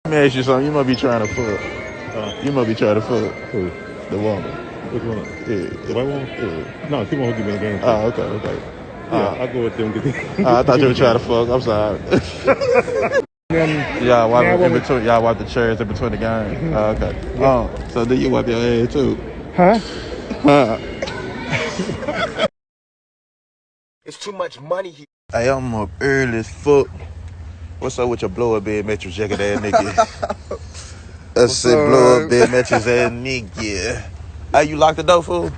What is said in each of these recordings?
Let me ask you something. You must be trying to fuck. You must be trying to fuck. Who? The woman. Which one? Yeah. The white one? Yeah. No, she won't give me the game. Oh, okay. Yeah, I'll go with them. Get I thought you were trying to fuck. I'm sorry. Y'all wipe in between. Y'all wipe the chairs in between the games. Oh, okay. Oh, so do you wipe your ass too? Huh? It's too much money here. Hey, I'm up early as fuck. What's up with your blow-up bed mattress jacket ass nigga? I said blow-up bed mattress ass nigga. Hey, you locked the door, fool?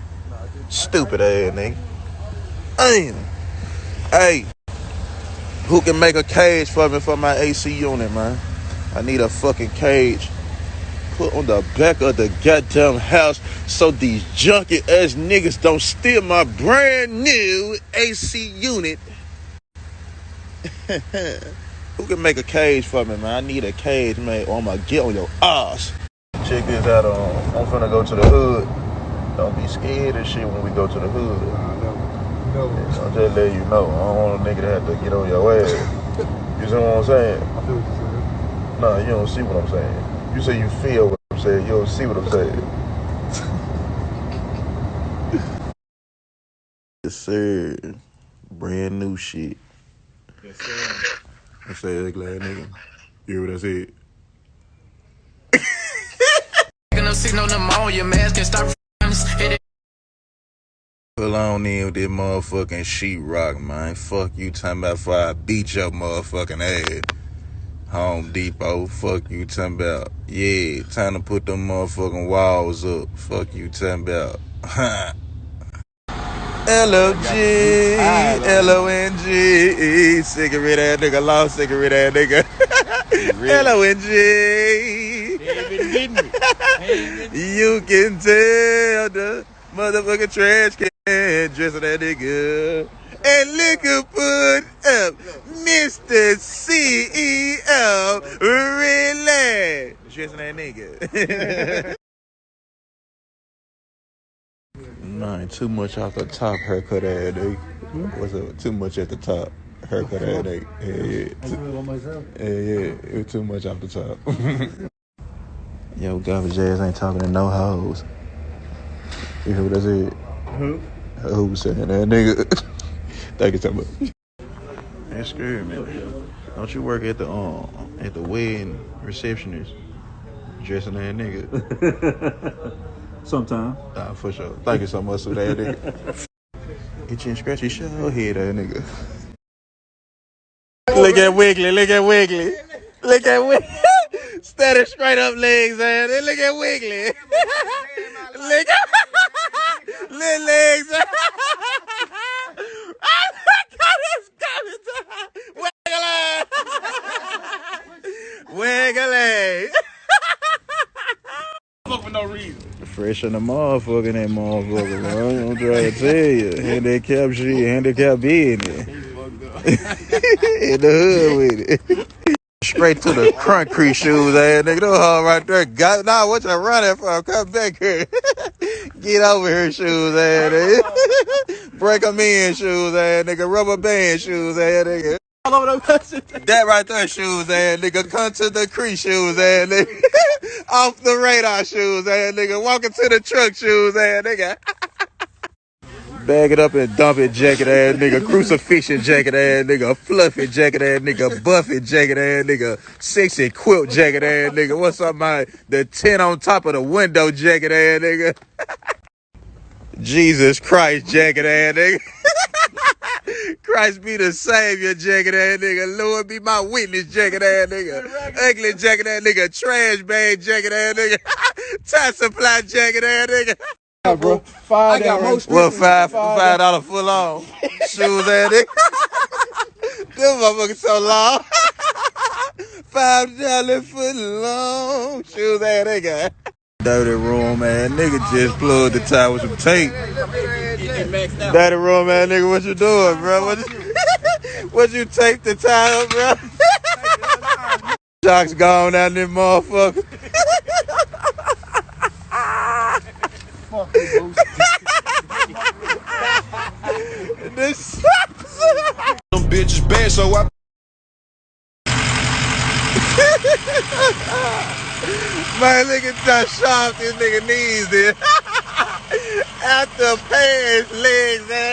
Stupid ass nigga. Hey, who can make a cage for me for my AC unit, man? I need a fucking cage put on the back of the goddamn house so these junky ass niggas don't steal my brand new AC unit. Who can make a cage for me, man? I need a cage, man, or I'm gonna get on your ass. Check this out, I'm finna go to the hood. Don't be scared of shit when we go to the hood. No. I'm just letting you know. I don't want a nigga to have to get on your ass. You see what I'm saying? I feel what you're saying. Nah, you don't see what I'm saying. You say you feel what I'm saying. You don't see what I'm saying. Yes, sir. Brand new shit. Yes, sir. I said, ugly ass nigga. You hear what I said? No signal, no more. Your mask can stop. Pull on in with this motherfucking sheetrock, man. Fuck you talking about before I beat your motherfucking ass. Home Depot, fuck you talking about. Yeah, time to put them motherfucking walls up. Fuck you talking about. L-O-G, L-O-N-G, cigarette ass nigga, lost cigarette ass nigga. L-O-N-G. You can tell the motherfucking trash can dressing that nigga. And liquor put up Mr. CEO Relax. Dressing that nigga. Man, too much off the top haircut ass nigga. What's up? Too much at the top haircut ass nigga. Yeah. Yeah. It was too much off the top. Yo, garbage ass ain't talking to no hoes. You hear what I said? Who? Who said that nigga? Thank you so much. That's scary, man. Don't you work at the wedding receptionist dressing that nigga? Sometime. Nah, for sure. Thank you so much for that nigga. Itchy and scratchy show head that nigga. Look at Wiggly. Look at Wiggly. Look at Wiggly. Steady straight up legs, man. Look at Wiggly. Look at little legs. Wiggly. Fuck for no reason. Fresh in the motherfucker, that motherfucker, bro. I'm trying to tell you. Handicap shit, handicap business. In the hood with it. Straight to the concrete shoes, ass nigga. Those hoes right there. Nah, what you running for? Come back here. Get over here, shoes, ass nigga. Break them in, shoes, ass nigga. Rubber band shoes, ass nigga. All over the That right there, shoes, ass nigga. Come to the creek, shoes, ass nigga. Off the radar, shoes, ass nigga. Walking to the truck, shoes, ass nigga. Bag it up and dump it, jacket ass nigga. Crucifixion jacket ass nigga. Fluffy jacket ass nigga. Buffy jacket ass nigga. Sexy quilt jacket ass nigga. What's up, man? The tent on top of the window jacket ass nigga. Jesus Christ jacket ass nigga. Christ be the savior jacket ass nigga. Lord be my witness jacket ass nigga. Ugly jacket ass nigga. Trash bag jacket ass nigga. Tie supply jacket ass nigga. Yeah, bro. $5. Well, $5 full on. Shoes ass nigga. Them motherfuckers so long. $5 foot long. Shoes ass nigga. Dirty room ass nigga just plugged the tie with some tape. Dirty room ass nigga, what you doing, bro? What you tape the tie up, bro? Shock's gone out there, motherfucker. This sucks. Them bitches bad, so I Man, look at that sharp this nigga knees, dude. After pants, legs, and